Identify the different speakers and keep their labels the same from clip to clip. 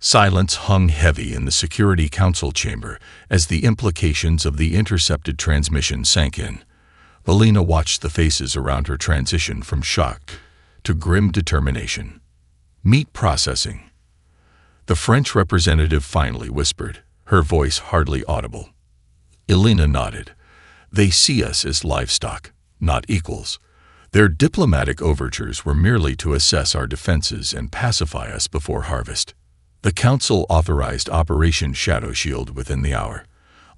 Speaker 1: Silence hung heavy in the Security Council chamber as the implications of the intercepted transmission sank in. Alina watched the faces around her transition from shock to grim determination. "Meat processing," the French representative finally whispered, her voice hardly audible. Alina nodded. "They see us as livestock, not equals. Their diplomatic overtures were merely to assess our defenses and pacify us before harvest." The Council authorized Operation Shadow Shield within the hour.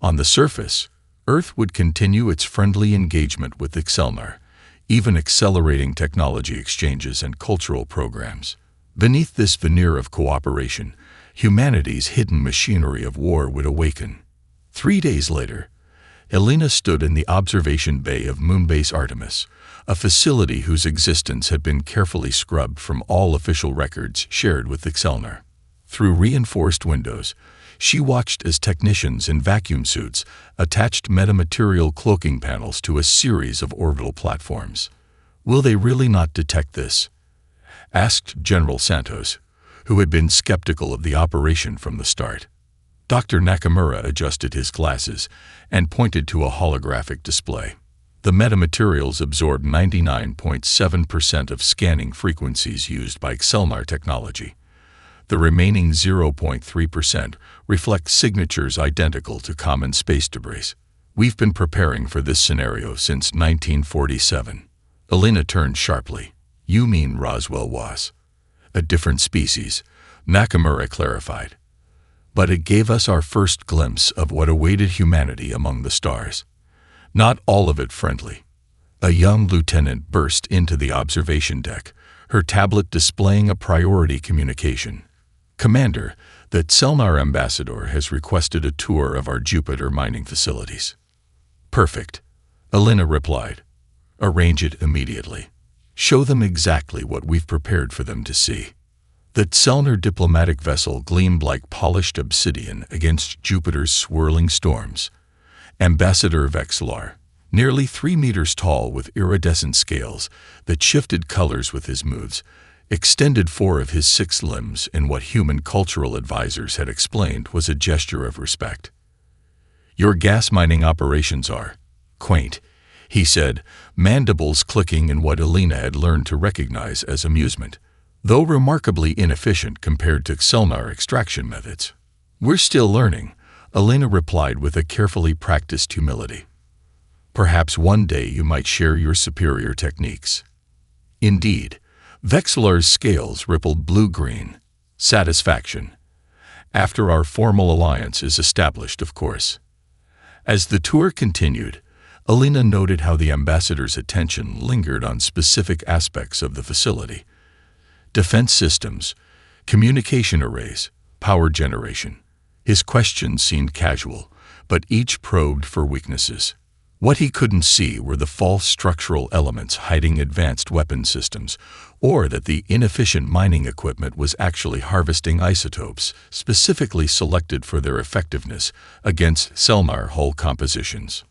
Speaker 1: On the surface, Earth would continue its friendly engagement with Excelnar, even accelerating technology exchanges and cultural programs. Beneath this veneer of cooperation, humanity's hidden machinery of war would awaken. 3 days later, Alina stood in the observation bay of Moonbase Artemis, a facility whose existence had been carefully scrubbed from all official records shared with Excelnar. Through reinforced windows, she watched as technicians in vacuum suits attached metamaterial cloaking panels to a series of orbital platforms. "Will they really not detect this?" asked General Santos, who had been skeptical of the operation from the start. Dr. Nakamura adjusted his glasses and pointed to a holographic display. The metamaterials absorb 99.7% of scanning frequencies used by Excelnar technology. The remaining 0.3% reflect signatures identical to common space debris. "We've been preparing for this scenario since 1947. Alina turned sharply. "You mean Roswell was a different species," Nakamura clarified. "But it gave us our first glimpse of what awaited humanity among the stars. Not all of it friendly." A young lieutenant burst into the observation deck, her tablet displaying a priority communication. "Commander, the Excelnar ambassador has requested a tour of our Jupiter mining facilities." "Perfect," Alina replied. "Arrange it immediately. Show them exactly what we've prepared for them to see." The Excelnar diplomatic vessel gleamed like polished obsidian against Jupiter's swirling storms. Ambassador Vexlar, nearly 3 meters tall with iridescent scales that shifted colors with his moves, extended 4 of his 6 limbs in what human cultural advisors had explained was a gesture of respect. "Your gas mining operations are quaint," he said, mandibles clicking in what Alina had learned to recognize as amusement, though remarkably inefficient compared to Excelnar extraction methods. "We're still learning," Alina replied with a carefully practiced humility. "Perhaps one day you might share your superior techniques." Indeed, Vexlar's scales rippled blue-green. "Satisfaction. After our formal alliance is established, of course." As the tour continued, Alina noted how the ambassador's attention lingered on specific aspects of the facility. Defense systems, communication arrays, power generation. His questions seemed casual, but each probed for weaknesses. What he couldn't see were the false structural elements hiding advanced weapon systems, or that the inefficient mining equipment was actually harvesting isotopes specifically selected for their effectiveness against Excelnar hull compositions.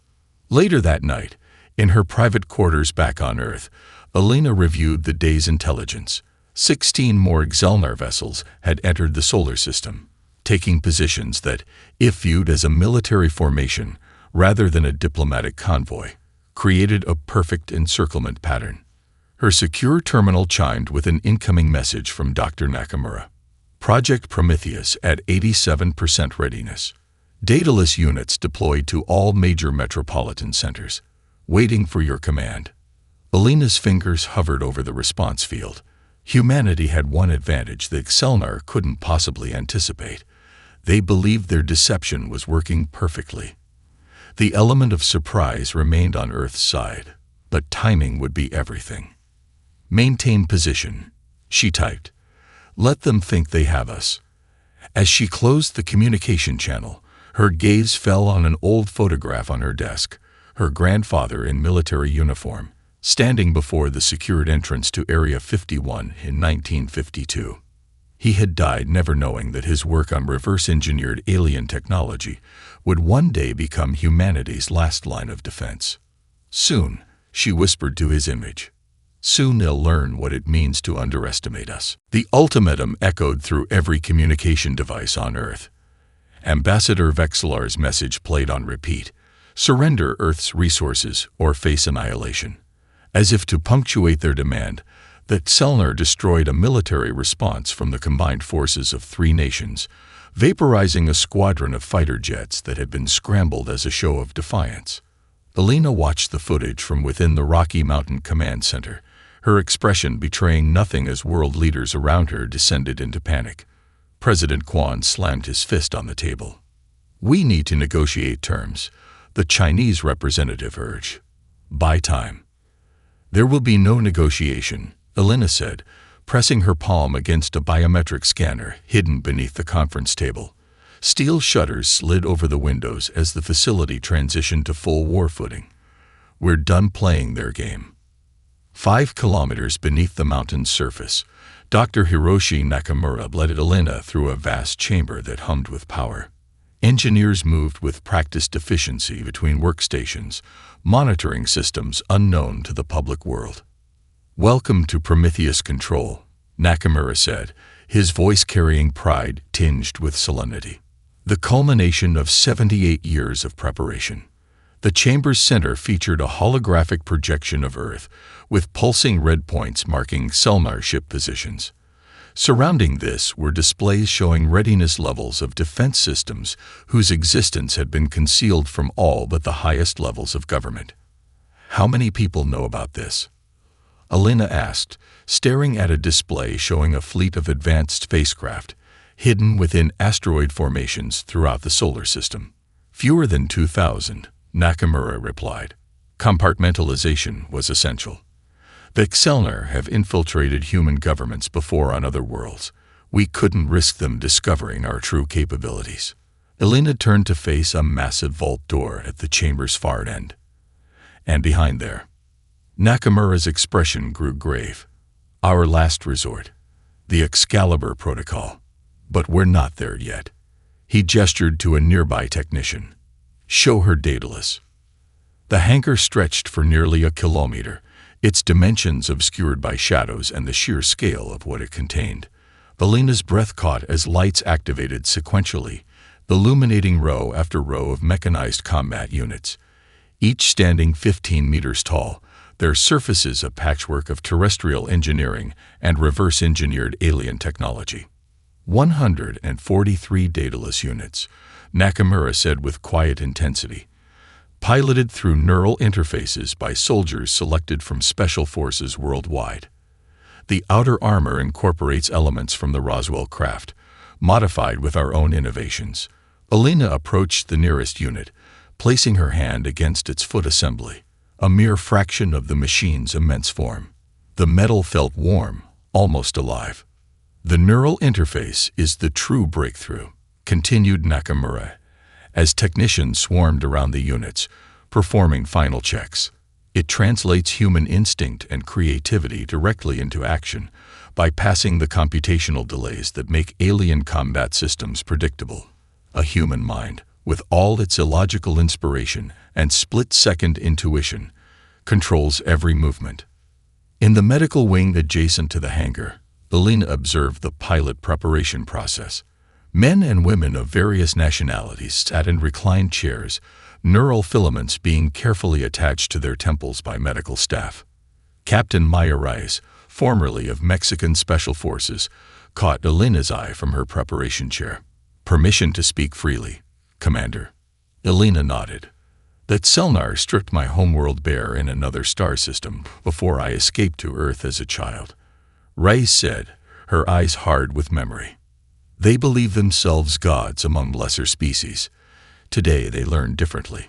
Speaker 1: Later that night, in her private quarters back on Earth, Alina reviewed the day's intelligence. 16 more Excelnar vessels had entered the solar system, taking positions that, if viewed as a military formation rather than a diplomatic convoy, created a perfect encirclement pattern. Her secure terminal chimed with an incoming message from Dr. Nakamura. "Project Prometheus at 87% readiness. Dataless units deployed to all major metropolitan centers. Waiting for your command." Alina's fingers hovered over the response field. Humanity had one advantage that Excelnar couldn't possibly anticipate. They believed their deception was working perfectly. The element of surprise remained on Earth's side, but timing would be everything. "Maintain position," she typed. "Let them think they have us." As she closed the communication channel, her gaze fell on an old photograph on her desk, her grandfather in military uniform, standing before the secured entrance to Area 51 in 1952. He had died never knowing that his work on reverse-engineered alien technology would one day become humanity's last line of defense. "Soon," she whispered to his image. Soon they'll learn what it means to underestimate us. The ultimatum echoed through every communication device on Earth. Ambassador Vexelar's message played on repeat: surrender Earth's resources or face annihilation. As if to punctuate their demand, that Selnar destroyed a military response from the combined forces of 3 nations, vaporizing a squadron of fighter jets that had been scrambled as a show of defiance. Alina watched the footage from within the Rocky Mountain Command Center, her expression betraying nothing as world leaders around her descended into panic. President Quan slammed his fist on the table. "We need to negotiate terms," the Chinese representative urged. "Buy time." "There will be no negotiation," Alina said, pressing her palm against a biometric scanner hidden beneath the conference table. Steel shutters slid over the windows as the facility transitioned to full war footing. "We're done playing their game." 5 kilometers beneath the mountain's surface, Dr. Hiroshi Nakamura led Alina through a vast chamber that hummed with power. Engineers moved with practiced efficiency between workstations, monitoring systems unknown to the public world. "Welcome to Prometheus Control," Nakamura said, his voice carrying pride tinged with solemnity. The culmination of 78 years of preparation. The chamber's center featured a holographic projection of Earth, with pulsing red points marking Selnar ship positions. Surrounding this were displays showing readiness levels of defense systems whose existence had been concealed from all but the highest levels of government. "How many people know about this?" Alina asked, staring at a display showing a fleet of advanced spacecraft, hidden within asteroid formations throughout the solar system. "Fewer than 2,000, Nakamura replied. Compartmentalization was essential. The Selnar have infiltrated human governments before on other worlds. We couldn't risk them discovering our true capabilities. Alina turned to face a massive vault door at the chamber's far end. And behind there, Nakamura's expression grew grave. Our last resort, the Excalibur Protocol. But we're not there yet. He gestured to a nearby technician. Show her Daedalus. The hangar stretched for nearly a kilometer, its dimensions obscured by shadows and the sheer scale of what it contained. Alina's breath caught as lights activated sequentially, illuminating row after row of mechanized combat units, each standing 15 meters tall, their surfaces a patchwork of terrestrial engineering and reverse-engineered alien technology. 143 Daedalus units, Nakamura said with quiet intensity, piloted through neural interfaces by soldiers selected from special forces worldwide. The outer armor incorporates elements from the Roswell craft, modified with our own innovations. Alina approached the nearest unit, placing her hand against its foot assembly, a mere fraction of the machine's immense form. The metal felt warm, almost alive. The neural interface is the true breakthrough, continued Nakamura, as technicians swarmed around the units, performing final checks. It translates human instinct and creativity directly into action, bypassing the computational delays that make alien combat systems predictable. A human mind, with all its illogical inspiration and split-second intuition, controls every movement. In the medical wing adjacent to the hangar, Alina observed the pilot preparation process. Men and women of various nationalities sat in reclined chairs, neural filaments being carefully attached to their temples by medical staff. Captain Maya Reyes, formerly of Mexican Special Forces, caught Alina's eye from her preparation chair. Permission to speak freely, Commander. Alina nodded. That Selnar stripped my homeworld bare in another star system before I escaped to Earth as a child. Reyes said, her eyes hard with memory. They believe themselves gods among lesser species. Today they learn differently.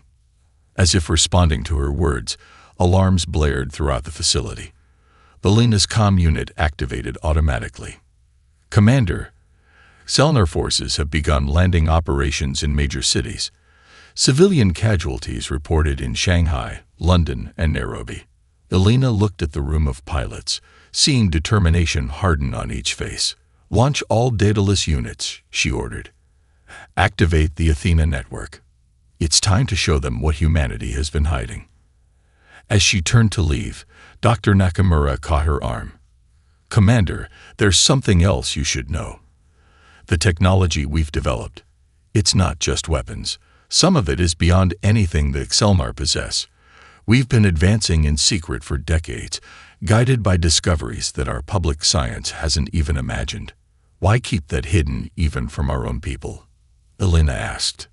Speaker 1: As if responding to her words, alarms blared throughout the facility. Alina's comm unit activated automatically. Commander, Selnar forces have begun landing operations in major cities. Civilian casualties reported in Shanghai, London, and Nairobi. Alina looked at the room of pilots, seeing determination harden on each face. Launch all Daedalus units, she ordered. Activate the Athena network. It's time to show them what humanity has been hiding. As she turned to leave, Dr. Nakamura caught her arm. "Commander, there's something else you should know. The technology we've developed. It's not just weapons. Some of it is beyond anything the Excelmar possess. We've been advancing in secret for decades, guided by discoveries that our public science hasn't even imagined. Why keep that hidden even from our own people?" Elena asked.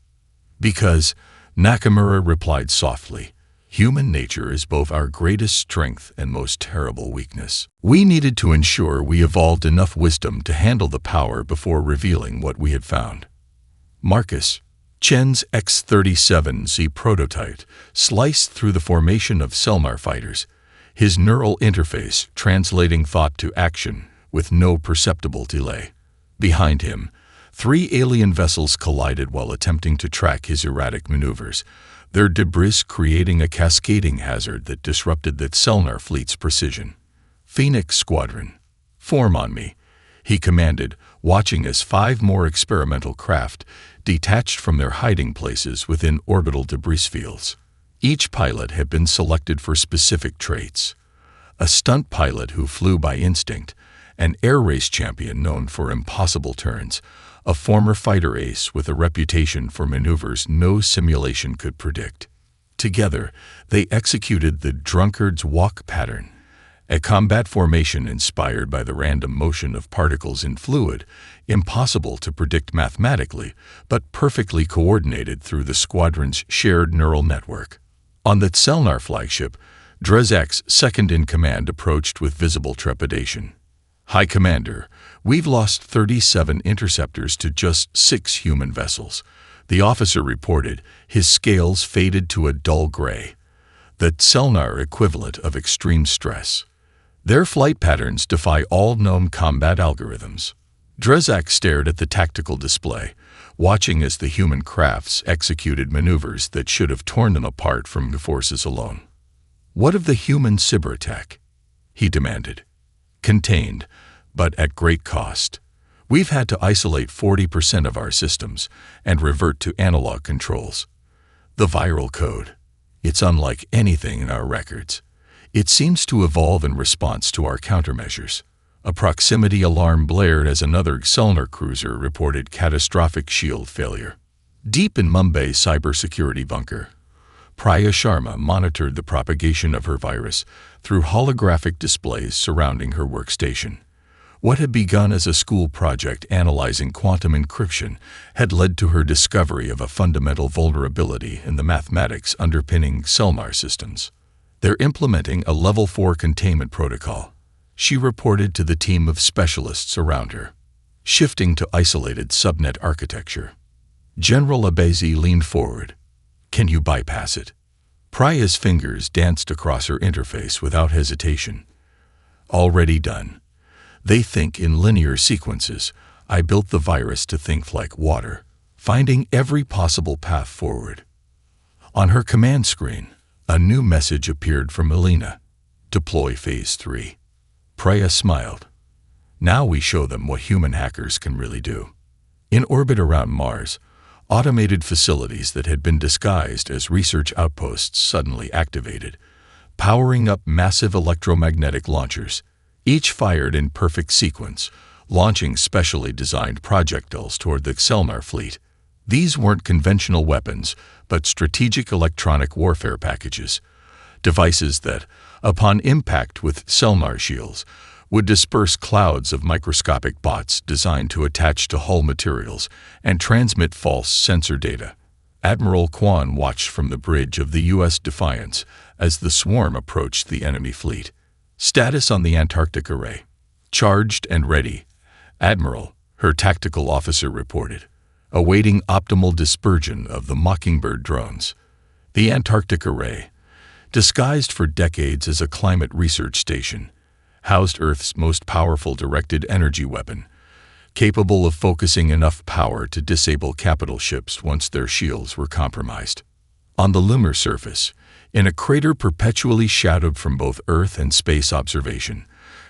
Speaker 1: "Because," Nakamura replied softly, "human nature is both our greatest strength and most terrible weakness. We needed to ensure we evolved enough wisdom to handle the power before revealing what we had found." Marcus, Chen's X-37Z prototype, sliced through the formation of Selmar fighters, his neural interface translating thought to action with no perceptible delay. Behind him, 3 alien vessels collided while attempting to track his erratic maneuvers, their debris creating a cascading hazard that disrupted the Selnar fleet's precision. "Phoenix Squadron, form on me," he commanded, watching as 5 more experimental craft detached from their hiding places within orbital debris fields. Each pilot had been selected for specific traits. A stunt pilot who flew by instinct, an air race champion known for impossible turns, a former fighter ace with a reputation for maneuvers no simulation could predict. Together, they executed the drunkard's walk pattern, a combat formation inspired by the random motion of particles in fluid, impossible to predict mathematically, but perfectly coordinated through the squadron's shared neural network. On the Selnar flagship, Drezak's second-in-command approached with visible trepidation. "High Commander, we've lost 37 interceptors to just 6 human vessels," the officer reported, his scales faded to a dull gray. The Selnar equivalent of extreme stress. "Their flight patterns defy all known combat algorithms." Drezak stared at the tactical display, watching as the human crafts executed maneuvers that should have torn them apart from the forces alone. "What of the human cyber attack?" he demanded. "Contained, but at great cost. We've had to isolate 40% of our systems and revert to analog controls. The viral code. It's unlike anything in our records. It seems to evolve in response to our countermeasures." A proximity alarm blared as another Selnar cruiser reported catastrophic shield failure. Deep in Mumbai's cybersecurity bunker, Priya Sharma monitored the propagation of her virus through holographic displays surrounding her workstation. What had begun as a school project analyzing quantum encryption had led to her discovery of a fundamental vulnerability in the mathematics underpinning Selmar systems. "They're implementing a Level 4 containment protocol," she reported to the team of specialists around her, "shifting to isolated subnet architecture." General Abezi leaned forward. "Can you bypass it?" Priya's fingers danced across her interface without hesitation. "Already done. They think in linear sequences. I built the virus to think like water, finding every possible path forward." On her command screen, a new message appeared from Elena. "Deploy Phase 3. Priya smiled. "Now we show them what human hackers can really do." In orbit around Mars, automated facilities that had been disguised as research outposts suddenly activated, powering up massive electromagnetic launchers, each fired in perfect sequence, launching specially designed projectiles toward the Selnar fleet. These weren't conventional weapons, but strategic electronic warfare packages, devices that, upon impact with Selnar shields, would disperse clouds of microscopic bots designed to attach to hull materials and transmit false sensor data. Admiral Kwan watched from the bridge of the U.S. Defiance as the swarm approached the enemy fleet. "Status on the Antarctic array. Charged and ready," Admiral, her tactical officer reported, awaiting optimal dispersion of the Mockingbird drones. The Antarctic array, disguised for decades as a climate research station, housed Earth's most powerful directed energy weapon, capable of focusing enough power to disable capital ships once their shields were compromised. On the lunar surface, in a crater perpetually shadowed from both Earth and space observation,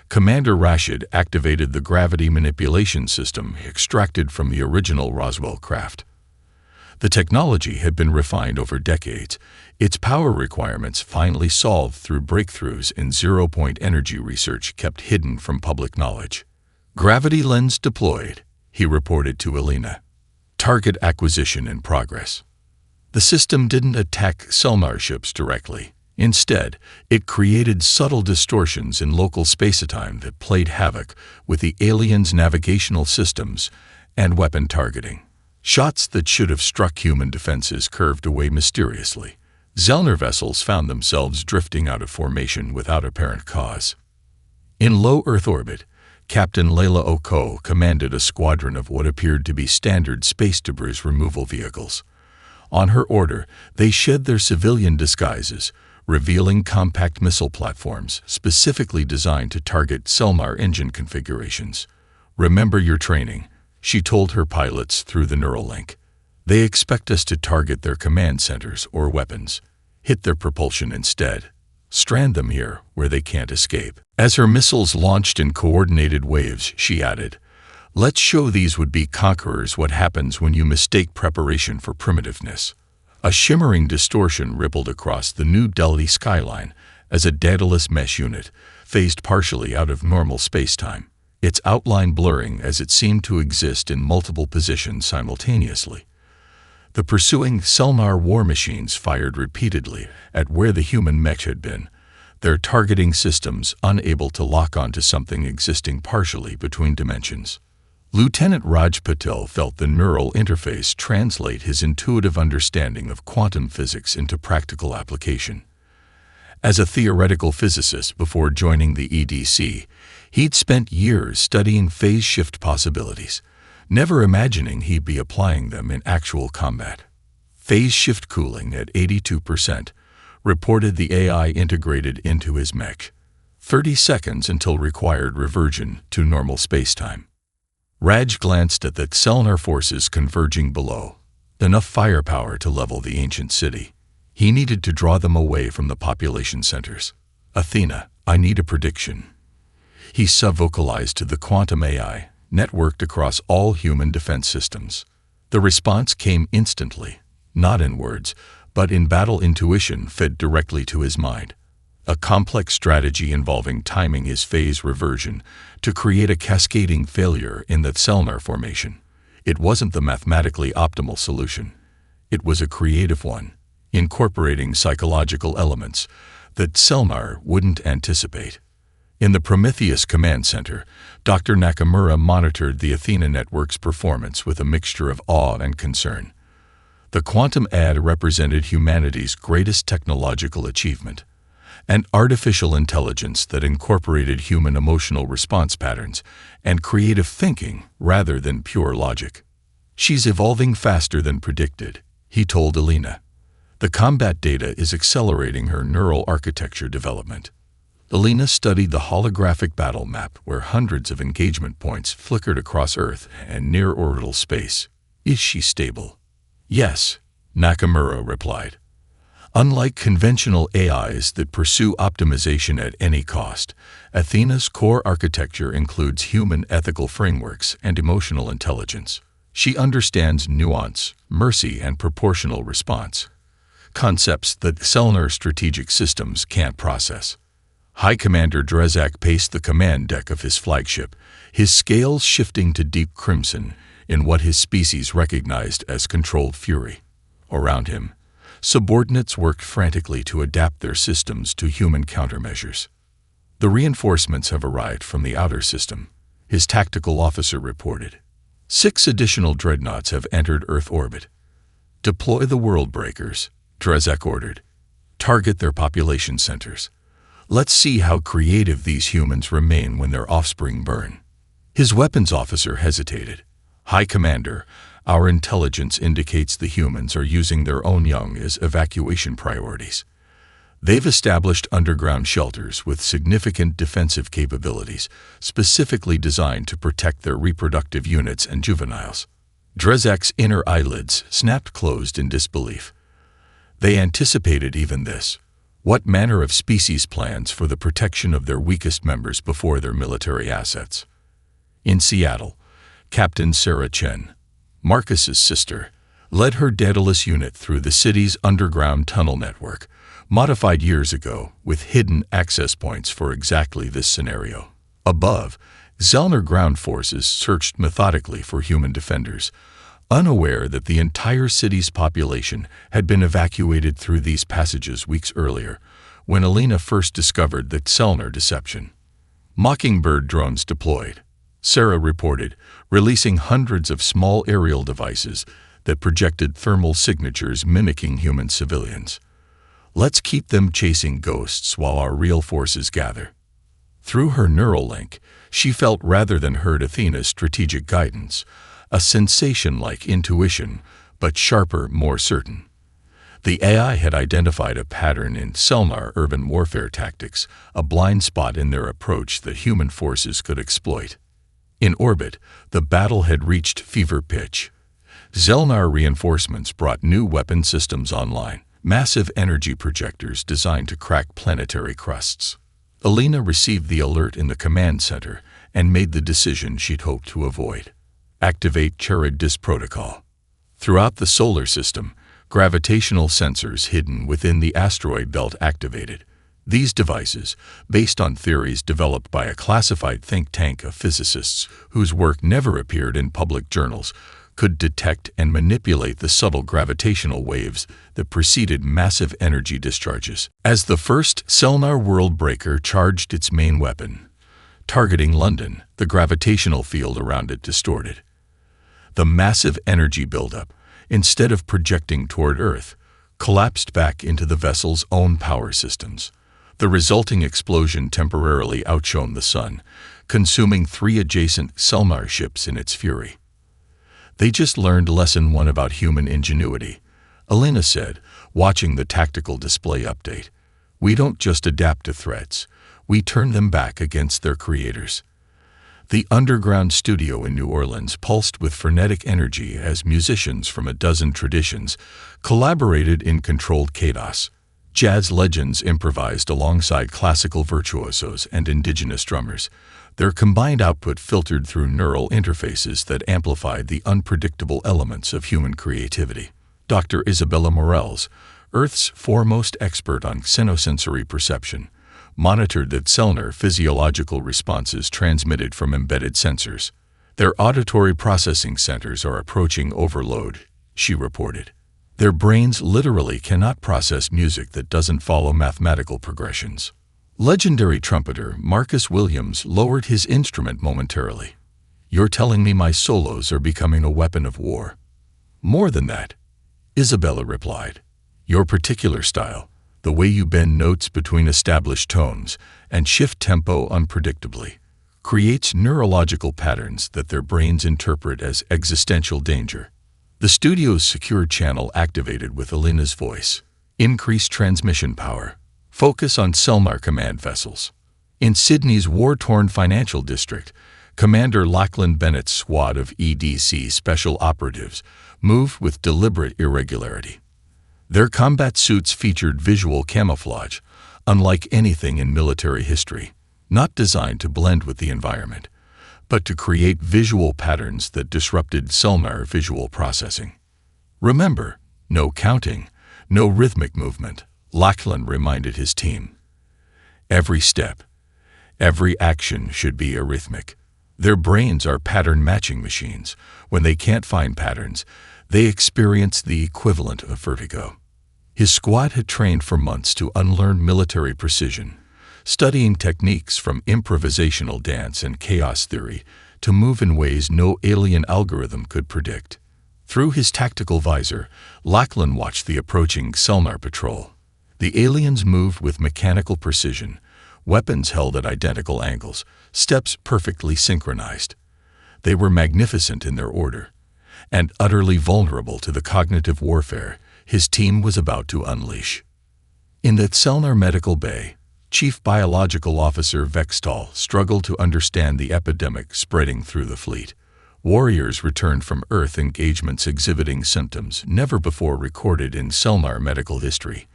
Speaker 1: Commander Rashid activated the gravity manipulation system extracted from the original Roswell craft. The technology had been refined over decades, its power requirements finally solved through breakthroughs in zero-point energy research kept hidden from public knowledge. "Gravity lens deployed," he reported to Alina. "Target acquisition in progress." The system didn't attack Selnar ships directly. Instead, it created subtle distortions in local spacetime that played havoc with the aliens' navigational systems and weapon targeting. Shots that should have struck human defenses curved away mysteriously. Zelnar vessels found themselves drifting out of formation without apparent cause. In low Earth orbit, Captain Layla Oko commanded a squadron of what appeared to be standard space debris removal vehicles. On her order, they shed their civilian disguises, revealing compact missile platforms specifically designed to target Selnar engine configurations. "Remember your training," she told her pilots through the neural link. "They expect us to target their command centers or weapons. Hit their propulsion instead. Strand them here where they can't escape." As her missiles launched in coordinated waves, she added, "Let's show these would-be conquerors what happens when you mistake preparation for primitiveness." A shimmering distortion rippled across the New Delhi skyline as a Daedalus mesh unit phased partially out of normal spacetime, its outline blurring as it seemed to exist in multiple positions simultaneously. The pursuing Selnar war machines fired repeatedly at where the human mech had been, their targeting systems unable to lock onto something existing partially between dimensions. Lieutenant Raj Patel felt the neural interface translate his intuitive understanding of quantum physics into practical application. As a theoretical physicist before joining the EDC, he'd spent years studying phase shift possibilities, never imagining he'd be applying them in actual combat. "Phase shift cooling at 82%, reported the AI integrated into his mech. 30 seconds until required reversion to normal spacetime." Raj glanced at the Selnar forces converging below, enough firepower to level the ancient city. He needed to draw them away from the population centers. "Athena, I need a prediction." He sub-vocalized to the quantum AI, networked across all human defense systems. The response came instantly, not in words, but in battle intuition fed directly to his mind. A complex strategy involving timing his phase reversion to create a cascading failure in the Selnar formation. It wasn't the mathematically optimal solution. It was a creative one, incorporating psychological elements that Selnar wouldn't anticipate. In the Prometheus Command Center, Dr. Nakamura monitored the Athena network's performance with a mixture of awe and concern. The quantum ad represented humanity's greatest technological achievement, an artificial intelligence that incorporated human emotional response patterns and creative thinking rather than pure logic. "She's evolving faster than predicted," he told Alina. "The combat data is accelerating her neural architecture development." Alina studied the holographic battle map where hundreds of engagement points flickered across Earth and near-orbital space. "Is she stable?" "Yes," Nakamura replied. Unlike conventional AIs that pursue optimization at any cost, Athena's core architecture includes human ethical frameworks and emotional intelligence. She understands nuance, mercy, and proportional response, concepts that Selnar strategic systems can't process. High Commander Drezak paced the command deck of his flagship, his scales shifting to deep crimson in what his species recognized as controlled fury. Around him, subordinates worked frantically to adapt their systems to human countermeasures. "The reinforcements have arrived from the outer system," his tactical officer reported. 6 additional dreadnoughts have entered Earth orbit. "Deploy the world breakers," Drezak ordered. "Target their population centers. Let's see how creative these humans remain when their offspring burn." His weapons officer hesitated. "High Commander, our intelligence indicates the humans are using their own young as evacuation priorities. They've established underground shelters with significant defensive capabilities, specifically designed to protect their reproductive units and juveniles." Drezak's inner eyelids snapped closed in disbelief. They anticipated even this. What manner of species plans for the protection of their weakest members before their military assets? In Seattle, Captain Sarah Chen, Marcus's sister, led her Daedalus unit through the city's underground tunnel network, modified years ago with hidden access points for exactly this scenario. Above, Zellner ground forces searched methodically for human defenders, unaware that the entire city's population had been evacuated through these passages weeks earlier, when Alina first discovered the Zellner deception. Mockingbird drones deployed, Sarah reported, releasing hundreds of small aerial devices that projected thermal signatures mimicking human civilians. Let's keep them chasing ghosts while our real forces gather. Through her neural link, she felt rather than heard Athena's strategic guidance, a sensation-like intuition, but sharper, more certain. The AI had identified a pattern in Selnar urban warfare tactics, a blind spot in their approach that human forces could exploit. In orbit, the battle had reached fever pitch. Zelnar reinforcements brought new weapon systems online, massive energy projectors designed to crack planetary crusts. Alina received the alert in the command center and made the decision she'd hoped to avoid. Activate Charid protocol. Throughout the solar system, gravitational sensors hidden within the asteroid belt activated. These devices, based on theories developed by a classified think tank of physicists whose work never appeared in public journals, could detect and manipulate the subtle gravitational waves that preceded massive energy discharges. As the first Selnar world breaker charged its main weapon, targeting London, the gravitational field around it distorted. The massive energy buildup, instead of projecting toward Earth, collapsed back into the vessel's own power systems. The resulting explosion temporarily outshone the sun, consuming 3 adjacent Selnar ships in its fury. They just learned lesson 1 about human ingenuity, Alina said, watching the tactical display update. We don't just adapt to threats, we turn them back against their creators. The underground studio in New Orleans pulsed with frenetic energy as musicians from a dozen traditions collaborated in controlled chaos. Jazz legends improvised alongside classical virtuosos and indigenous drummers, their combined output filtered through neural interfaces that amplified the unpredictable elements of human creativity. Dr. Isabella Morels, Earth's foremost expert on xenosensory perception, monitored the Selnar physiological responses transmitted from embedded sensors. Their auditory processing centers are approaching overload, she reported. Their brains literally cannot process music that doesn't follow mathematical progressions. Legendary trumpeter Marcus Williams lowered his instrument momentarily. You're telling me my solos are becoming a weapon of war? More than that, Isabella replied. Your particular style, the way you bend notes between established tones and shift tempo unpredictably, creates neurological patterns that their brains interpret as existential danger. The studio's secure channel activated with Alina's voice. Increased transmission power. Focus on Selnar command vessels. In Sydney's war-torn financial district, Commander Lachlan Bennett's squad of EDC special operatives moved with deliberate irregularity. Their combat suits featured visual camouflage, unlike anything in military history, not designed to blend with the environment, but to create visual patterns that disrupted Selnar visual processing. Remember, no counting, no rhythmic movement, Lachlan reminded his team. Every step, every action should be arrhythmic. Their brains are pattern-matching machines. When they can't find patterns, they experience the equivalent of vertigo. His squad had trained for months to unlearn military precision, studying techniques from improvisational dance and chaos theory to move in ways no alien algorithm could predict. Through his tactical visor, Lachlan watched the approaching Selnar patrol. The aliens moved with mechanical precision, weapons held at identical angles, steps perfectly synchronized. They were magnificent in their order, and utterly vulnerable to the cognitive warfare his team was about to unleash. In the Selnar Medical Bay, Chief Biological Officer Vextal struggled to understand the epidemic spreading through the fleet. Warriors returned from Earth engagements exhibiting symptoms never before recorded in Selnar medical history.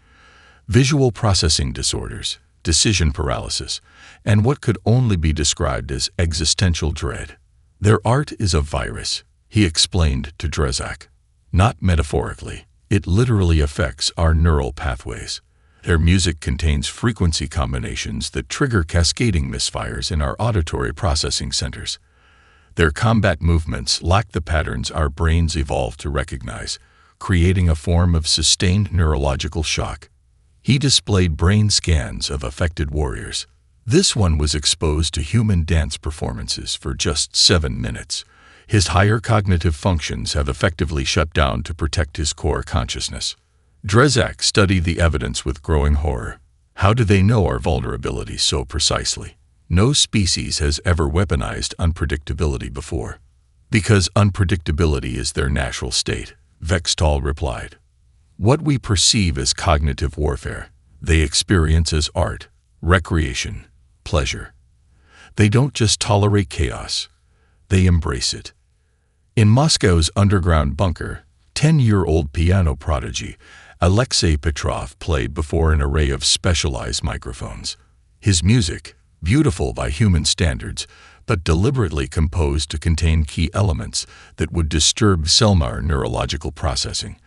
Speaker 1: Visual processing disorders, decision paralysis, and what could only be described as existential dread. Their art is a virus, he explained to Drezak. Not metaphorically, it literally affects our neural pathways. Their music contains frequency combinations that trigger cascading misfires in our auditory processing centers. Their combat movements lack the patterns our brains evolved to recognize, creating a form of sustained neurological shock. He displayed brain scans of affected warriors. This one was exposed to human dance performances for just 7 minutes. His higher cognitive functions have effectively shut down to protect his core consciousness. Drezak studied the evidence with growing horror. How do they know our vulnerabilities so precisely? No species has ever weaponized unpredictability before. Because unpredictability is their natural state, Vextal replied. What we perceive as cognitive warfare, they experience as art, recreation, pleasure. They don't just tolerate chaos, they embrace it. In Moscow's underground bunker, 10-year-old piano prodigy Alexei Petrov played before an array of specialized microphones. His music, beautiful by human standards, but deliberately composed to contain key elements that would disturb Selmar neurological processing,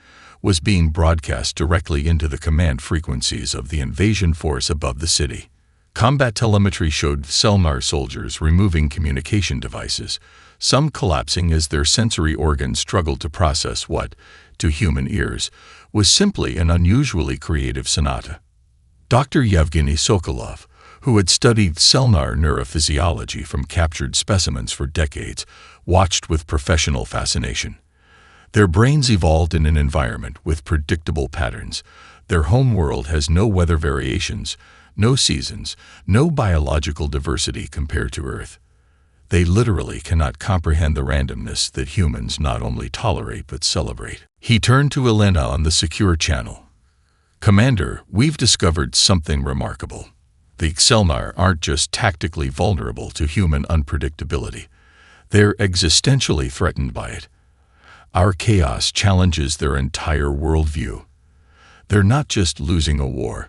Speaker 1: was being broadcast directly into the command frequencies of the invasion force above the city. Combat telemetry showed Selmar soldiers removing communication devices, some collapsing as their sensory organs struggled to process what, to human ears, was simply an unusually creative sonata. Dr. Yevgeny Sokolov, who had studied Selmar neurophysiology from captured specimens for decades, watched with professional fascination. Their brains evolved in an environment with predictable patterns. Their home world has no weather variations, no seasons, no biological diversity compared to Earth. They literally cannot comprehend the randomness that humans not only tolerate but celebrate. He turned to Elena on the secure channel. Commander, we've discovered something remarkable. The Selmar aren't just tactically vulnerable to human unpredictability. They're existentially threatened by it. Our chaos challenges their entire worldview. They're not just losing a war.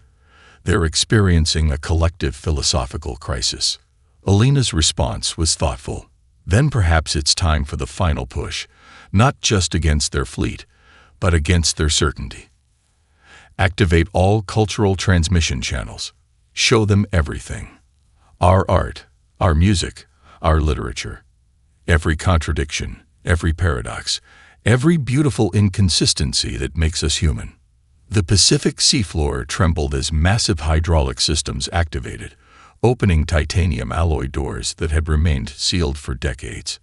Speaker 1: They're experiencing a collective philosophical crisis. Elena's response was thoughtful. Then perhaps it's time for the final push, not just against their fleet, but against their certainty. Activate all cultural transmission channels. Show them everything. Our art, our music, our literature. Every contradiction, every paradox, every beautiful inconsistency that makes us human. The Pacific seafloor trembled as massive hydraulic systems activated, opening titanium alloy doors that had remained sealed for decades.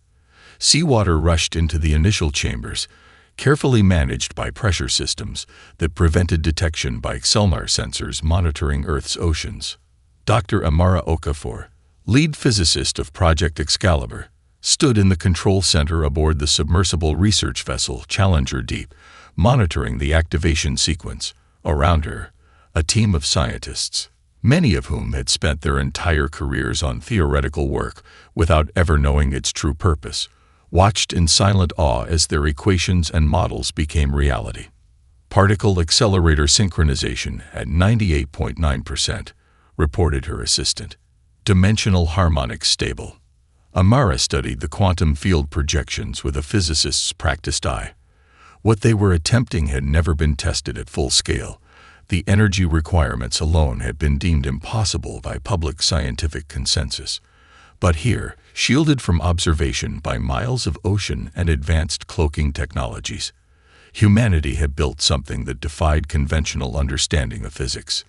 Speaker 1: Seawater rushed into the initial chambers, carefully managed by pressure systems that prevented detection by Selmar sensors monitoring Earth's oceans. Dr. Amara Okafor, lead physicist of Project Excalibur, stood in the control center aboard the submersible research vessel Challenger Deep, monitoring the activation sequence. Around her, a team of scientists, many of whom had spent their entire careers on theoretical work without ever knowing its true purpose, watched in silent awe as their equations and models became reality. Particle accelerator synchronization at 98.9%, reported her assistant. Dimensional harmonics stable. Amara studied the quantum field projections with a physicist's practiced eye. What they were attempting had never been tested at full scale. The energy requirements alone had been deemed impossible by public scientific consensus. But here, shielded from observation by miles of ocean and advanced cloaking technologies, humanity had built something that defied conventional understanding of physics.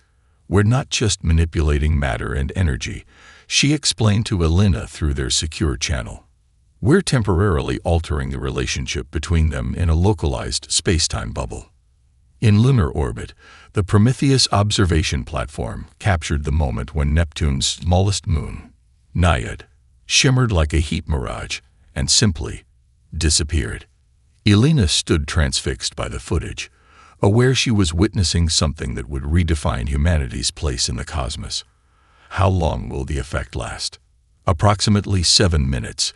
Speaker 1: We're not just manipulating matter and energy, she explained to Elena through their secure channel. We're temporarily altering the relationship between them in a localized space-time bubble. In lunar orbit, the Prometheus observation platform captured the moment when Neptune's smallest moon, Naiad, shimmered like a heat mirage and simply disappeared. Elena stood transfixed by the footage, aware she was witnessing something that would redefine humanity's place in the cosmos. How long will the effect last? Approximately 7 minutes,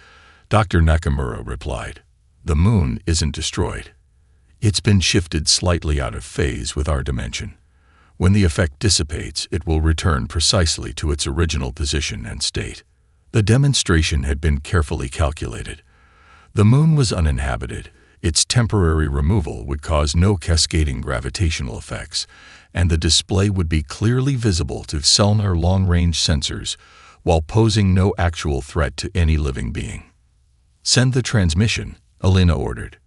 Speaker 1: Dr. Nakamura replied. The moon isn't destroyed. It's been shifted slightly out of phase with our dimension. When the effect dissipates, it will return precisely to its original position and state. The demonstration had been carefully calculated. The moon was uninhabited, Its temporary removal would cause no cascading gravitational effects, and the display would be clearly visible to sonar long-range sensors while posing no actual threat to any living being. "Send the transmission," Alina ordered.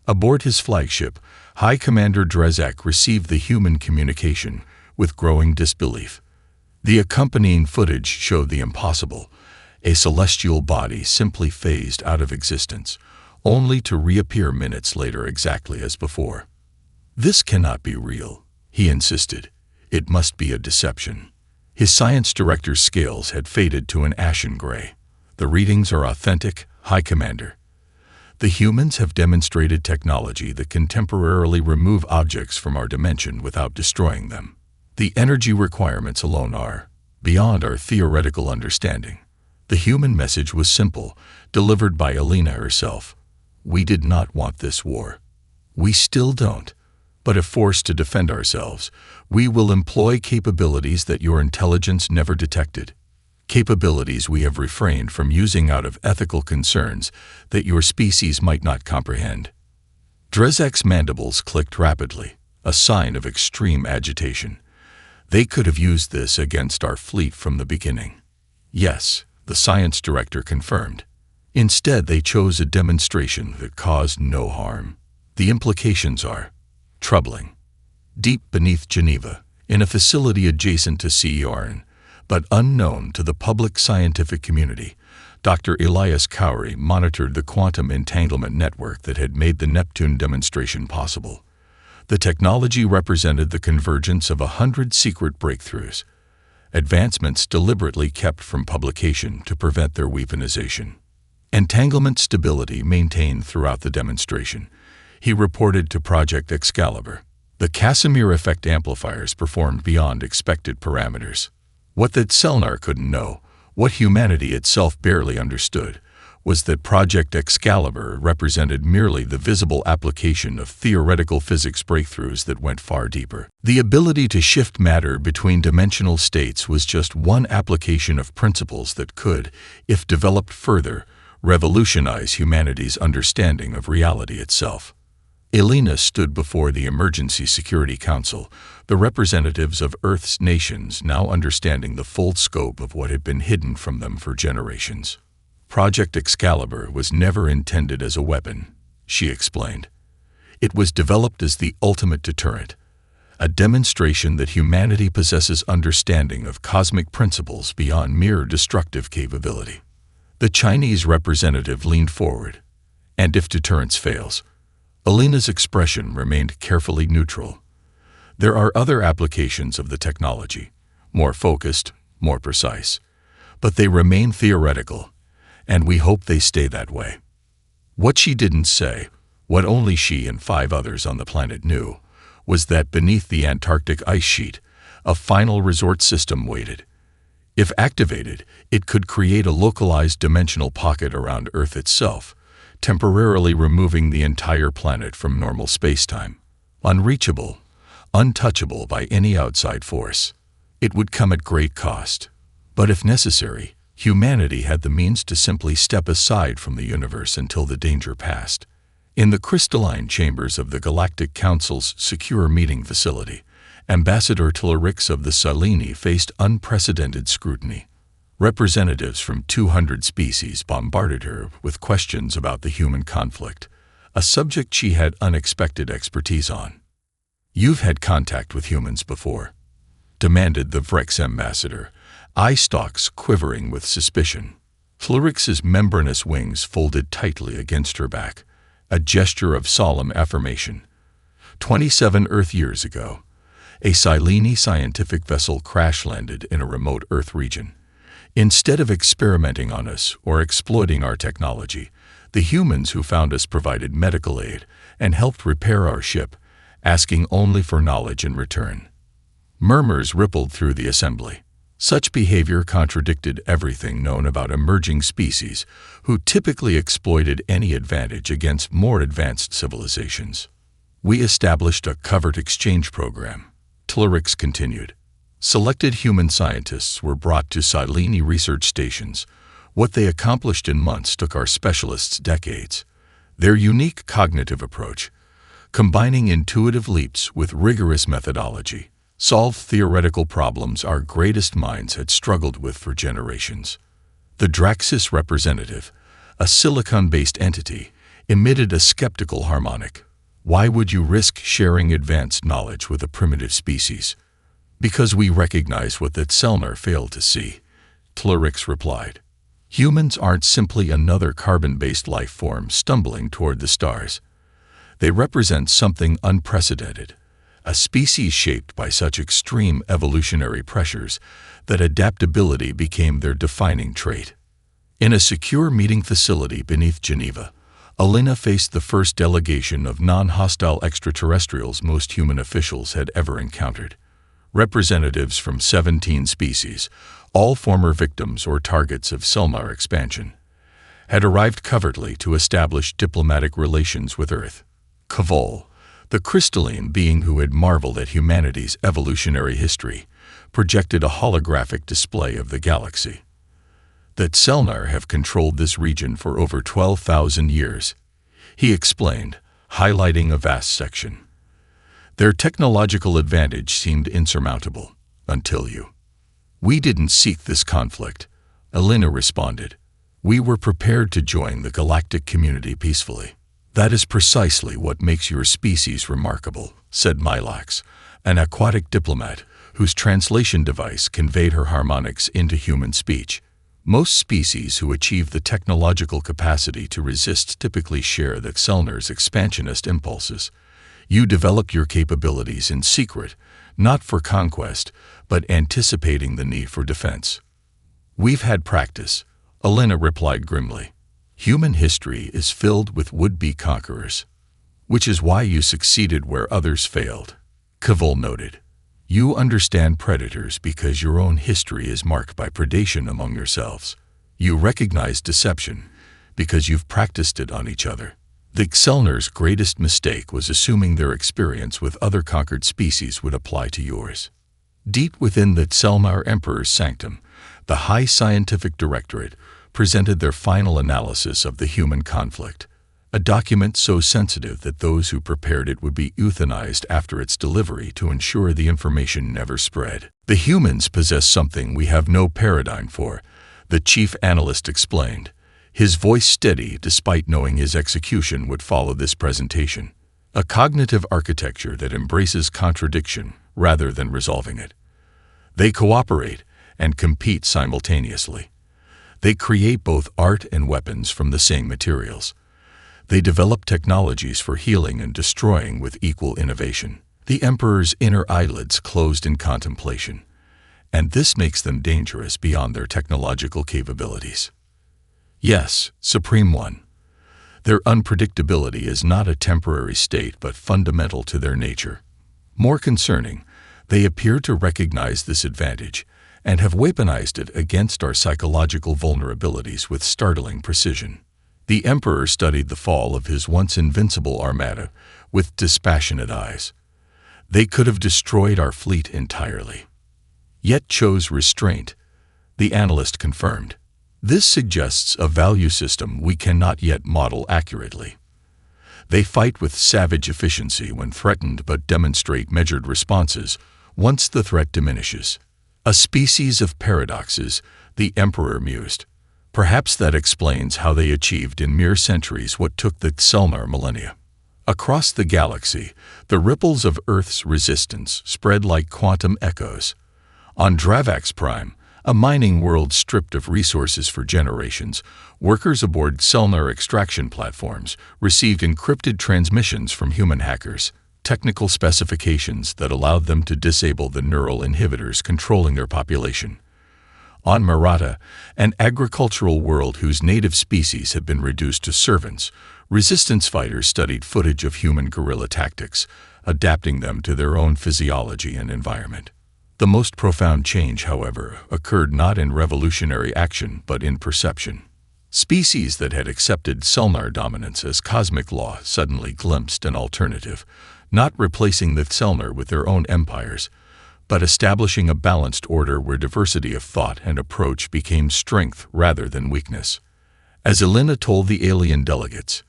Speaker 1: Aboard his flagship, High Commander Drezak received the human communication with growing disbelief. The accompanying footage showed the impossible. A celestial body simply phased out of existence, only to reappear minutes later exactly as before. "This cannot be real," he insisted. "It must be a deception." His science director's scales had faded to an ashen gray. "The readings are authentic, High Commander. The humans have demonstrated technology that can temporarily remove objects from our dimension without destroying them. The energy requirements alone are beyond our theoretical understanding." The human message was simple, delivered by Alina herself. "We did not want this war. We still don't. But if forced to defend ourselves, we will employ capabilities that your intelligence never detected. Capabilities we have refrained from using out of ethical concerns that your species might not comprehend." Drezak's mandibles clicked rapidly, a sign of extreme agitation. "They could have used this against our fleet from the beginning." "Yes," the science director confirmed. "Instead, they chose a demonstration that caused no harm. The implications are troubling." Deep beneath Geneva, in a facility adjacent to CERN, but unknown to the public scientific community, Dr. Elias Cowrie monitored the quantum entanglement network that had made the Neptune demonstration possible. The technology represented the convergence of 100 secret breakthroughs, advancements deliberately kept from publication to prevent their weaponization. Entanglement stability maintained throughout the demonstration, he reported to Project Excalibur. The Casimir effect amplifiers performed beyond expected parameters. What that Selnar couldn't know, what humanity itself barely understood, was that Project Excalibur represented merely the visible application of theoretical physics breakthroughs that went far deeper. The ability to shift matter between dimensional states was just one application of principles that could, if developed further, revolutionize humanity's understanding of reality itself. Alina stood before the Emergency Security Council, the representatives of Earth's nations now understanding the full scope of what had been hidden from them for generations. Project Excalibur was never intended as a weapon, she explained. It was developed as the ultimate deterrent, a demonstration that humanity possesses understanding of cosmic principles beyond mere destructive capability. The Chinese representative leaned forward. "And if deterrence fails?" Alina's expression remained carefully neutral. "There are other applications of the technology, more focused, more precise. But they remain theoretical, and we hope they stay that way." What she didn't say, what only she and 5 others on the planet knew, was that beneath the Antarctic ice sheet, a final resort system waited. If activated, it could create a localized dimensional pocket around Earth itself, temporarily removing the entire planet from normal spacetime. Unreachable, untouchable by any outside force. It would come at great cost. But if necessary, humanity had the means to simply step aside from the universe until the danger passed. In the crystalline chambers of the Galactic Council's secure meeting facility, Ambassador Tlarix of the Sileni faced unprecedented scrutiny. Representatives from 200 species bombarded her with questions about the human conflict, a subject she had unexpected expertise on. "You've had contact with humans before?" demanded the Vrex ambassador, eye stalks quivering with suspicion. Tlarix's membranous wings folded tightly against her back, a gesture of solemn affirmation. 27 Earth years ago, a Sileni scientific vessel crash-landed in a remote Earth region. Instead of experimenting on us or exploiting our technology, the humans who found us provided medical aid and helped repair our ship, asking only for knowledge in return. Murmurs rippled through the assembly. Such behavior contradicted everything known about emerging species who typically exploited any advantage against more advanced civilizations. "We established a covert exchange program," Tlarix continued. "Selected human scientists were brought to Sileni research stations. What they accomplished in months took our specialists decades. Their unique cognitive approach, combining intuitive leaps with rigorous methodology, solved theoretical problems our greatest minds had struggled with for generations. The Draxis representative, a silicon-based entity, emitted a skeptical harmonic. Why would you risk sharing advanced knowledge with a primitive species? Because we recognize what that Selnar failed to see, Tlerix replied. Humans aren't simply another carbon-based life form stumbling toward the stars. They represent something unprecedented, a species shaped by such extreme evolutionary pressures that adaptability became their defining trait. In a secure meeting facility beneath Geneva, Alina faced the first delegation of non-hostile extraterrestrials most human officials had ever encountered. Representatives from 17 species, all former victims or targets of Selnar expansion, had arrived covertly to establish diplomatic relations with Earth. Kavol, the crystalline being who had marveled at humanity's evolutionary history, projected a holographic display of the galaxy. That Selnar have controlled this region for over 12,000 years, he explained, highlighting a vast section. Their technological advantage seemed insurmountable, until you. We didn't seek this conflict, Alina responded. We were prepared to join the galactic community peacefully. That is precisely what makes your species remarkable, said Mylax, an aquatic diplomat whose translation device conveyed her harmonics into human speech. Most species who achieve the technological capacity to resist typically share the Selnar's expansionist impulses. You develop your capabilities in secret, not for conquest, but anticipating the need for defense. We've had practice, Alina replied grimly. Human history is filled with would-be conquerors, which is why you succeeded where others failed, Kavol noted. You understand predators because your own history is marked by predation among yourselves. You recognize deception because you've practiced it on each other. The Selnar's greatest mistake was assuming their experience with other conquered species would apply to yours. Deep within the Selnar Emperor's sanctum, the High Scientific Directorate presented their final analysis of the human conflict, a document so sensitive that those who prepared it would be euthanized after its delivery to ensure the information never spread. The humans possess something we have no paradigm for, the chief analyst explained, his voice steady despite knowing his execution would follow this presentation. A cognitive architecture that embraces contradiction rather than resolving it. They cooperate and compete simultaneously. They create both art and weapons from the same materials. They develop technologies for healing and destroying with equal innovation. The Emperor's inner eyelids closed in contemplation, and this makes them dangerous beyond their technological capabilities. Yes, Supreme One. Their unpredictability is not a temporary state but fundamental to their nature. More concerning, they appear to recognize this advantage and have weaponized it against our psychological vulnerabilities with startling precision. The Emperor studied the fall of his once invincible armada with dispassionate eyes. They could have destroyed our fleet entirely, yet chose restraint, the analyst confirmed. This suggests a value system we cannot yet model accurately. They fight with savage efficiency when threatened but demonstrate measured responses once the threat diminishes. A species of paradoxes, the Emperor mused. Perhaps that explains how they achieved in mere centuries what took the Selnar millennia. Across the galaxy, the ripples of Earth's resistance spread like quantum echoes. On Dravax Prime, a mining world stripped of resources for generations, workers aboard Selnar extraction platforms received encrypted transmissions from human hackers, technical specifications that allowed them to disable the neural inhibitors controlling their population. On Murata, an agricultural world whose native species had been reduced to servants, resistance fighters studied footage of human guerrilla tactics, adapting them to their own physiology and environment. The most profound change, however, occurred not in revolutionary action but in perception. Species that had accepted Selnar dominance as cosmic law suddenly glimpsed an alternative, not replacing the Selnar with their own empires, but establishing a balanced order where diversity of thought and approach became strength rather than weakness. As Alina told the alien delegates,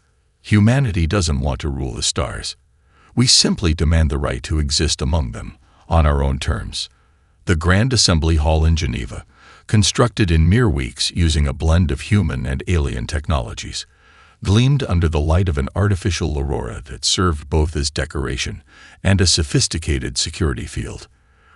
Speaker 1: Humanity doesn't want to rule the stars. We simply demand the right to exist among them, on our own terms. The Grand Assembly Hall in Geneva, constructed in mere weeks using a blend of human and alien technologies, gleamed under the light of an artificial aurora that served both as decoration and a sophisticated security field.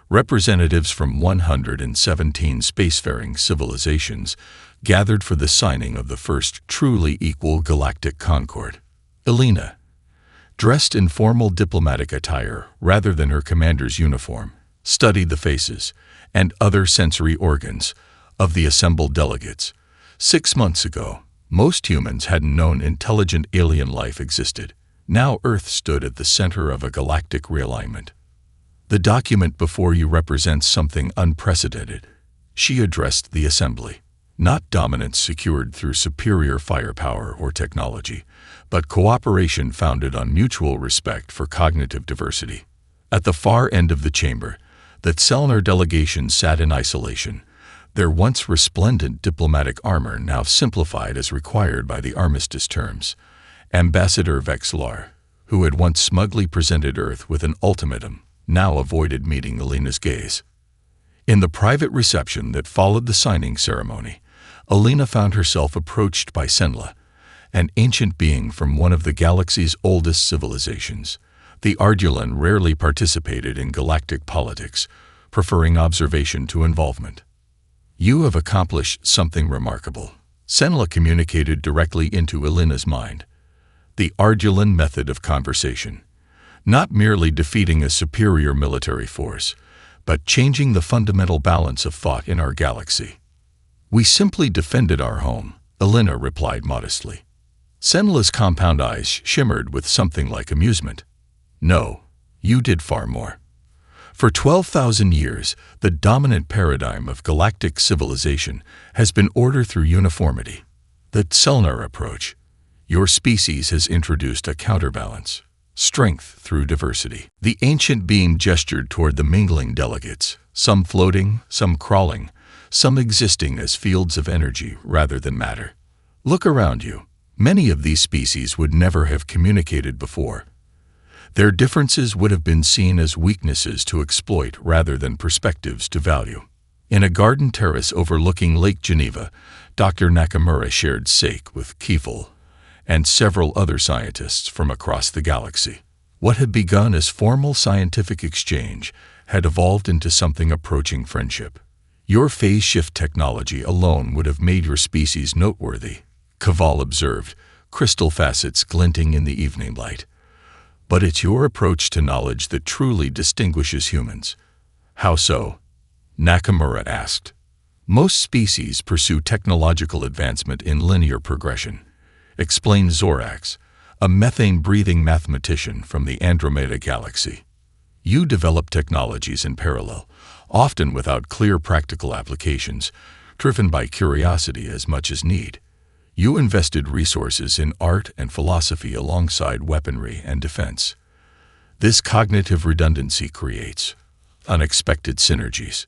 Speaker 1: Representatives from 117 spacefaring civilizations gathered for the signing of the first truly equal Galactic Concord. Elena, dressed in formal diplomatic attire rather than her commander's uniform, studied the faces and other sensory organs of the assembled delegates. 6 months ago, most humans hadn't known intelligent alien life existed. Now Earth stood at the center of a galactic realignment. The document before you represents something unprecedented. She addressed the assembly. Not dominance secured through superior firepower or technology, but cooperation founded on mutual respect for cognitive diversity. At the far end of the chamber, the Selnar delegation sat in isolation, their once resplendent diplomatic armor now simplified as required by the armistice terms. Ambassador Vexlar, who had once smugly presented Earth with an ultimatum, now avoided meeting Elena's gaze. In the private reception that followed the signing ceremony, Elena found herself approached by Senla, an ancient being from one of the galaxy's oldest civilizations. The Ardulan rarely participated in galactic politics, preferring observation to involvement. "You have accomplished something remarkable," Senla communicated directly into Elena's mind. The Ardulan method of conversation. Not merely defeating a superior military force, but changing the fundamental balance of thought in our galaxy. "We simply defended our home," Elena replied modestly. Senla's compound eyes shimmered with something like amusement. "No, you did far more. For 12,000 years, the dominant paradigm of galactic civilization has been order through uniformity. The Selnar approach. Your species has introduced a counterbalance, strength through diversity." The ancient being gestured toward the mingling delegates, some floating, some crawling, some existing as fields of energy rather than matter. "Look around you. Many of these species would never have communicated before. Their differences would have been seen as weaknesses to exploit rather than perspectives to value." In a garden terrace overlooking Lake Geneva, Dr. Nakamura shared sake with Kiefer and several other scientists from across the galaxy. What had begun as formal scientific exchange had evolved into something approaching friendship. "Your phase shift technology alone would have made your species noteworthy," Caval observed, crystal facets glinting in the evening light. "But it's your approach to knowledge that truly distinguishes humans." "How so?" Nakamura asked. "Most species pursue technological advancement in linear progression," explained Zorax, a methane-breathing mathematician from the Andromeda galaxy. "You develop technologies in parallel, often without clear practical applications, driven by curiosity as much as need. You invested resources in art and philosophy alongside weaponry and defense. This cognitive redundancy creates unexpected synergies."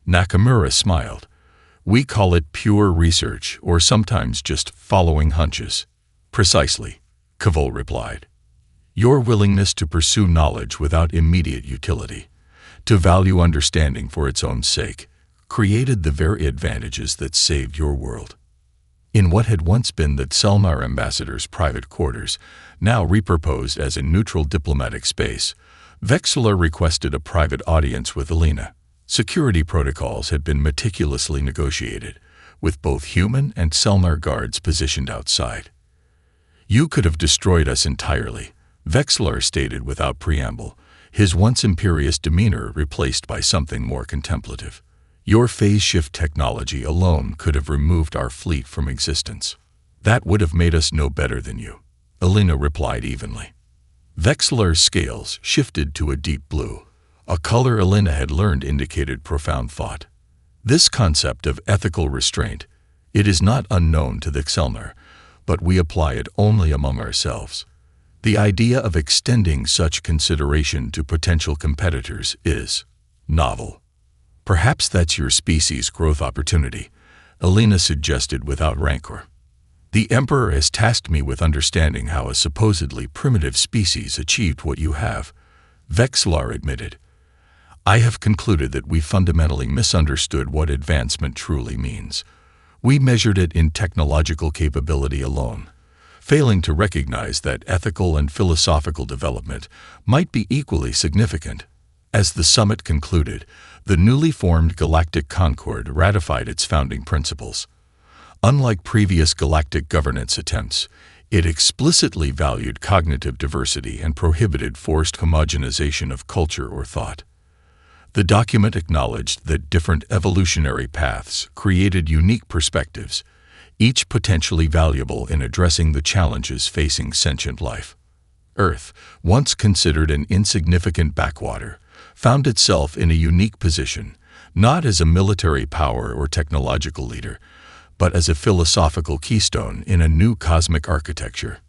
Speaker 1: Nakamura smiled. "We call it pure research, or sometimes just following hunches." "Precisely," Caval replied. "Your willingness to pursue knowledge without immediate utility, to value understanding for its own sake, created the very advantages that saved your world." In what had once been the Selnar ambassador's private quarters, now repurposed as a neutral diplomatic space, Vexler requested a private audience with Elena. Security protocols had been meticulously negotiated, with both human and Selnar guards positioned outside. "You could have destroyed us entirely," Vexler stated without preamble, his once imperious demeanor replaced by something more contemplative. "Your phase shift technology alone could have removed our fleet from existence. That would have made us no better than you," Elena replied evenly. Vexler's scales shifted to a deep blue, a color Elena had learned indicated profound thought. "This concept of ethical restraint, it is not unknown to the Selnar, but we apply it only among ourselves. The idea of extending such consideration to potential competitors is novel. Perhaps that's your species' growth opportunity," Elena suggested without rancor. The Emperor has tasked me with understanding how a supposedly primitive species achieved what you have, Vexlar admitted. I have concluded that we fundamentally misunderstood what advancement truly means. We measured it in technological capability alone, failing to recognize that ethical and philosophical development might be equally significant. As the summit concluded, the newly formed Galactic Concord ratified its founding principles. Unlike previous galactic governance attempts, it explicitly valued cognitive diversity and prohibited forced homogenization of culture or thought. The document acknowledged that different evolutionary paths created unique perspectives, each potentially valuable in addressing the challenges facing sentient life. Earth, once considered an insignificant backwater, found itself in a unique position, not as a military power or technological leader, but as a philosophical keystone in a new cosmic architecture.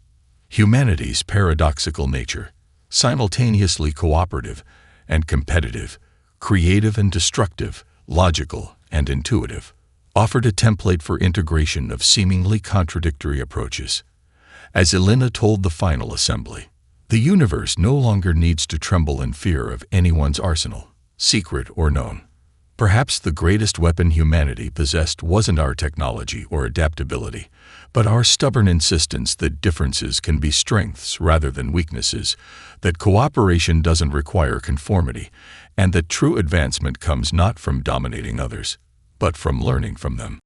Speaker 1: Humanity's paradoxical nature, simultaneously cooperative and competitive, creative and destructive, logical and intuitive, offered a template for integration of seemingly contradictory approaches. As Elena told the final assembly, the universe no longer needs to tremble in fear of anyone's arsenal, secret or known. Perhaps the greatest weapon humanity possessed wasn't our technology or adaptability, but our stubborn insistence that differences can be strengths rather than weaknesses, that cooperation doesn't require conformity, and that true advancement comes not from dominating others, but from learning from them.